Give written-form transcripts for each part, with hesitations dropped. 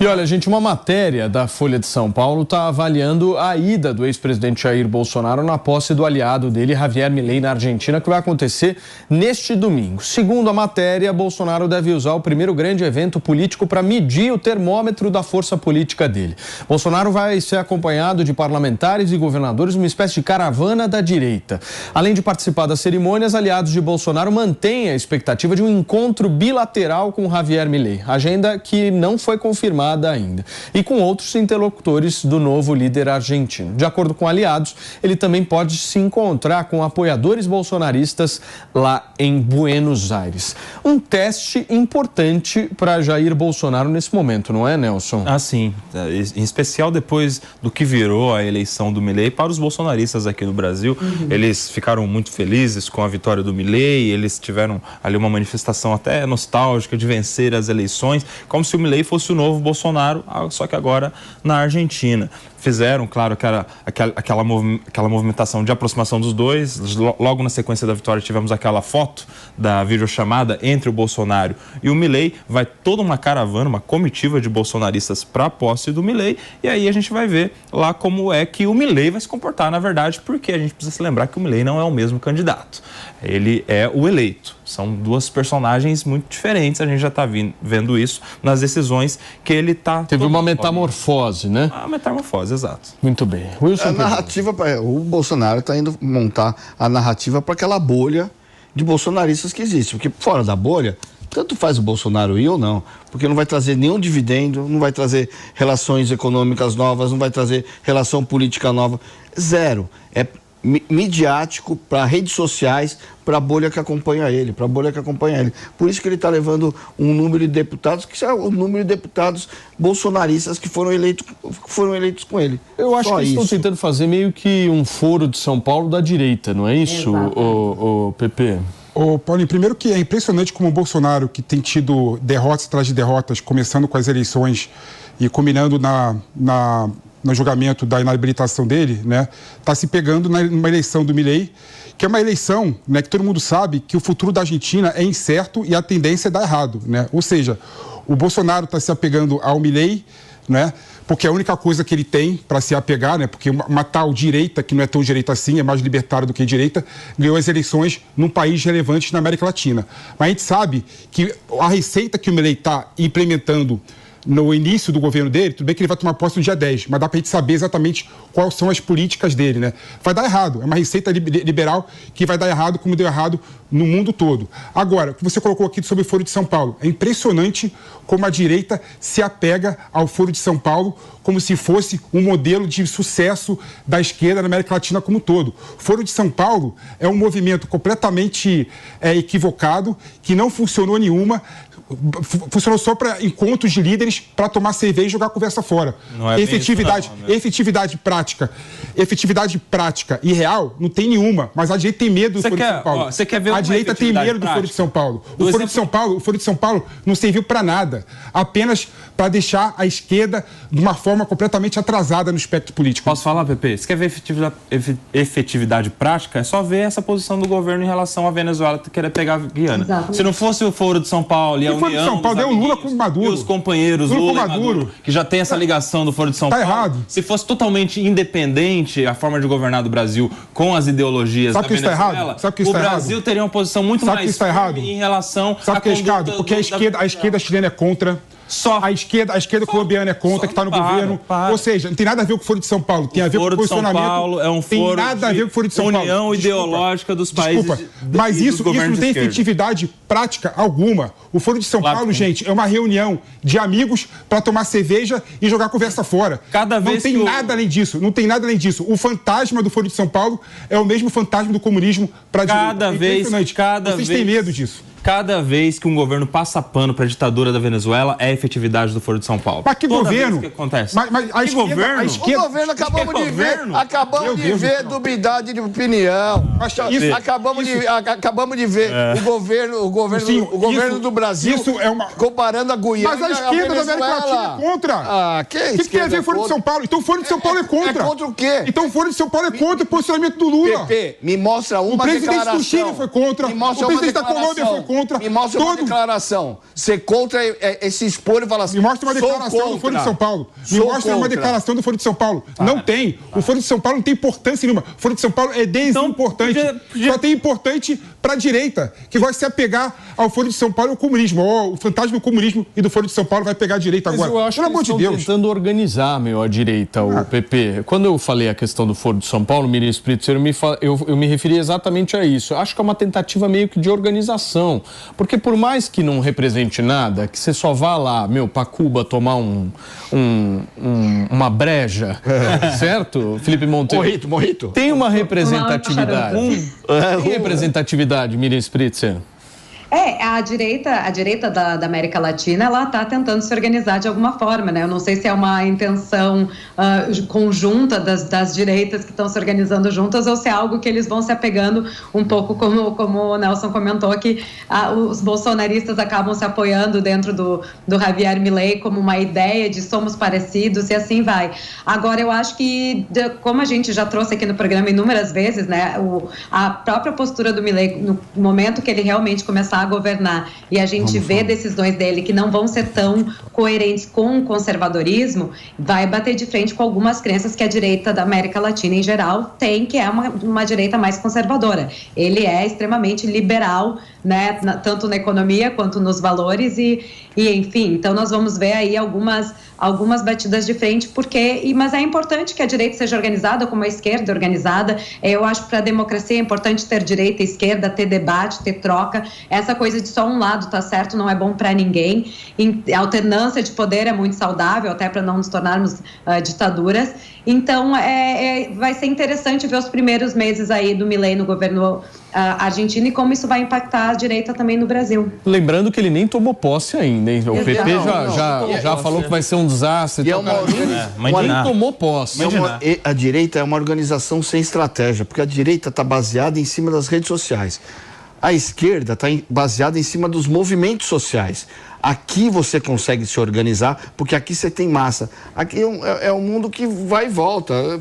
E olha, gente, uma matéria da Folha de São Paulo está avaliando a ida do ex-presidente Jair Bolsonaro na posse do aliado dele, Javier Milei, na Argentina, que vai acontecer neste domingo. Segundo a matéria, Bolsonaro deve usar o primeiro grande evento político para medir o termômetro da força política dele. Bolsonaro vai ser acompanhado de parlamentares e governadores, uma espécie de caravana da direita. Além de participar das cerimônias, aliados de Bolsonaro mantêm a expectativa de um encontro bilateral com Javier Milei, agenda que não foi confirmada ainda, e com outros interlocutores do novo líder argentino. De acordo com aliados, ele também pode se encontrar com apoiadores bolsonaristas lá em Buenos Aires. Um teste importante para Jair Bolsonaro nesse momento, não é, Nelson? Ah, sim. Em especial depois do que virou a eleição do Milei para os bolsonaristas aqui no Brasil. Eles ficaram muito felizes com a vitória do Milei, eles tiveram ali uma manifestação até nostálgica de vencer as eleições, como se o Milei fosse o novo Bolsonaro, só que agora na Argentina. Fizeram, claro, aquela movimentação de aproximação dos dois. Logo na sequência da vitória tivemos aquela foto da videochamada entre o Bolsonaro e o Milei. Vai toda uma caravana, uma comitiva de bolsonaristas para a posse do Milei. E aí a gente vai ver lá como é que o Milei vai se comportar, na verdade, porque a gente precisa se lembrar que o Milei não é o mesmo candidato. Ele é o eleito. São duas personagens muito diferentes. A gente já está vendo isso nas decisões que ele está... Teve uma metamorfose, né? A metamorfose, exato. Muito bem. Wilson, a narrativa, o Bolsonaro está indo montar a narrativa para aquela bolha de bolsonaristas que existe. Porque fora da bolha, tanto faz o Bolsonaro ir ou não. Porque não vai trazer nenhum dividendo, não vai trazer relações econômicas novas, não vai trazer relação política nova. Zero. É midiático para redes sociais, para a bolha que acompanha ele, Por isso que ele está levando um número de deputados, que é o número de deputados bolsonaristas que foram eleitos com ele. Eu acho que eles estão tentando fazer meio que um foro de São Paulo da direita, não é isso, o PP? Paulinho, primeiro que é impressionante como o Bolsonaro, que tem tido derrotas atrás de derrotas, começando com as eleições e culminando no julgamento da inabilitação dele, né, está se pegando numa eleição do Milei, que é uma eleição, né, que todo mundo sabe que o futuro da Argentina é incerto e a tendência é dar errado, né? Ou seja, o Bolsonaro está se apegando ao Milei, né, porque é a única coisa que ele tem para se apegar, né, porque uma tal direita, que não é tão direita assim, é mais libertária do que direita, ganhou as eleições num país relevante na América Latina. Mas a gente sabe que a receita que o Milei está implementando no início do governo dele, tudo bem que ele vai tomar posse no dia 10, mas dá para a gente saber exatamente quais são as políticas dele, né? Vai dar errado, é uma receita liberal que vai dar errado como deu errado no mundo todo. Agora, o que você colocou aqui sobre o Foro de São Paulo, é impressionante como a direita se apega ao Foro de São Paulo como se fosse um modelo de sucesso da esquerda na América Latina como um todo. O Foro de São Paulo é um movimento completamente equivocado, que não funcionou nenhuma, funcionou só para encontros de líderes para tomar cerveja e jogar a conversa fora. Não é efetividade prática e real não tem nenhuma, mas a direita tem medo do Foro de São Paulo. Você quer ver a direita tem medo do Foro de São Paulo. O Foro de São Paulo não serviu para nada, apenas para deixar a esquerda de uma forma completamente atrasada no espectro político. Posso falar, Pepe? Você quer ver efetividade prática? É só ver essa posição do governo em relação à Venezuela que querer pegar a Guiana. Exatamente. Se não fosse o Foro de São Paulo e a União, São Paulo deu o Lula com o Maduro. E os companheiros Lula e Maduro, que já tem essa ligação do Foro de São Paulo. Errado. Se fosse totalmente independente a forma de governar do Brasil com as ideologias da Venezuela, o Brasil teria uma posição muito mais firme em relação à conduta. Porque a esquerda chilena é contra. A esquerda colombiana é contra, que está no governo. Ou seja, não tem nada a ver com o Foro de São Paulo. Tem a ver com o posicionamento. Foro de São Paulo é um foro tem nada a ver com o Foro de São Paulo. União ideológica dos países. Mas isso não tem efetividade prática alguma. O Foro de São Paulo, gente, é uma reunião de amigos para tomar cerveja e jogar a conversa fora. Não tem nada além disso. Não tem nada além disso. O fantasma do Foro de São Paulo é o mesmo fantasma do comunismo para a direita. Vocês têm medo disso. Cada vez que um governo passa pano para a ditadura da Venezuela, é a efetividade do Foro de São Paulo. Mas que governo? Que acontece. Mas a esquerda... O governo acabamos de ver duvidade de opinião. Acabamos de ver o governo do Brasil comparando a Guiana. Mas a esquerda da América Latina é contra. O que tem a ver o Foro de São Paulo? Então o Foro de São Paulo é contra. É contra o quê? Então o Foro de São Paulo é contra o posicionamento do Lula. Pepe, me mostra uma declaração. O presidente do Chile foi contra. O presidente da Colômbia foi contra. contra. Me mostra uma declaração. Ser contra é se expor e falar assim. Me mostra uma declaração do Foro de São Paulo. Me mostra uma declaração do Foro de São Paulo. Não tem. O Foro de São Paulo não tem importância nenhuma. O Foro de São Paulo é desimportante. Só tem importante para a direita, que vai se apegar ao Foro de São Paulo e ao comunismo. O fantasma do comunismo e do Foro de São Paulo vai pegar a direita agora. Mas eu acho que eles estão tentando organizar, a direita, o PP. Quando eu falei a questão do Foro de São Paulo, Miriam Spritzer, eu me referi exatamente a isso. Eu acho que é uma tentativa meio que de organização. Porque por mais que não represente nada, que você só vá lá, pra Cuba tomar uma breja, certo, Felipe Monteiro? Morrito. Tem uma representatividade. Tem representatividade, Miriam Spritzer. A direita da América Latina, ela está tentando se organizar de alguma forma, né? Eu não sei se é uma intenção conjunta das direitas que estão se organizando juntas ou se é algo que eles vão se apegando um pouco, como o Nelson comentou, que os bolsonaristas acabam se apoiando dentro do Javier Milei como uma ideia de somos parecidos e assim vai. Agora, eu acho que, como a gente já trouxe aqui no programa inúmeras vezes, né? A própria postura do Milei, no momento que ele realmente começar a governar e a gente vê decisões dele que não vão ser tão coerentes com o conservadorismo, vai bater de frente com algumas crenças que a direita da América Latina em geral tem, que é uma direita mais conservadora. Ele é extremamente liberal, né, tanto na economia quanto nos valores e enfim, então nós vamos ver aí algumas batidas de frente, mas é importante que a direita seja organizada como a esquerda organizada. Eu acho que para a democracia é importante ter direita e esquerda, ter debate, ter troca. Essa coisa de só um lado tá certo não é bom para ninguém. A alternância de poder é muito saudável, até para não nos tornarmos ditaduras. Então, vai ser interessante ver os primeiros meses aí do Milei no governo argentino e como isso vai impactar a direita também no Brasil. Lembrando que ele nem tomou posse ainda, hein? O PP já falou que vai ser um desastre. Mas nem tomou posse. A direita é uma organização sem estratégia, porque a direita está baseada em cima das redes sociais. A esquerda está baseada em cima dos movimentos sociais. Aqui você consegue se organizar, porque aqui você tem massa. Aqui é um mundo que vai e volta.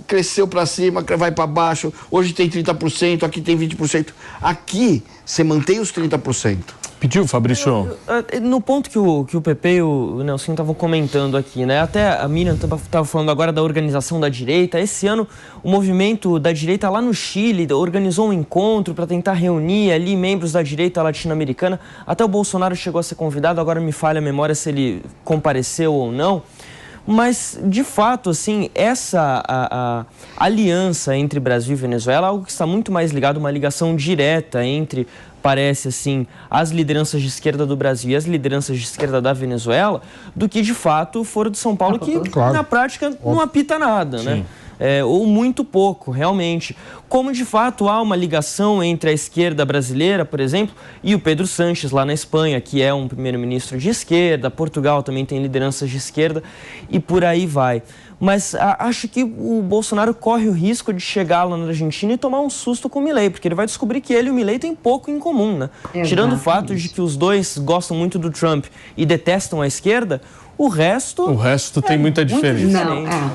Cresceu para cima, vai para baixo. Hoje tem 30%, aqui tem 20%. Aqui você mantém os 30%. Pediu, Fabrício? No ponto que o PP e o Nelson estavam comentando aqui, né? Até a Miriam estava falando agora da organização da direita. Esse ano, o movimento da direita lá no Chile organizou um encontro para tentar reunir ali membros da direita latino-americana. Até o Bolsonaro chegou a ser convidado, agora me falha a memória se ele compareceu ou não. Mas, de fato, assim, essa aliança entre Brasil e Venezuela é algo que está muito mais ligado a uma ligação direta entre, parece assim, as lideranças de esquerda do Brasil e as lideranças de esquerda da Venezuela, do que, de fato, o Foro de São Paulo, que, na prática, não apita nada, né? Ou muito pouco, realmente. Como, de fato, há uma ligação entre a esquerda brasileira, por exemplo, e o Pedro Sánchez, lá na Espanha, que é um primeiro-ministro de esquerda. Portugal também tem lideranças de esquerda e por aí vai. Mas acho que o Bolsonaro corre o risco de chegar lá na Argentina e tomar um susto com o Milei, porque ele vai descobrir que ele e o Milei têm pouco em comum, né? Tirando o fato de que os dois gostam muito do Trump e detestam a esquerda, o resto tem muita diferença. Não,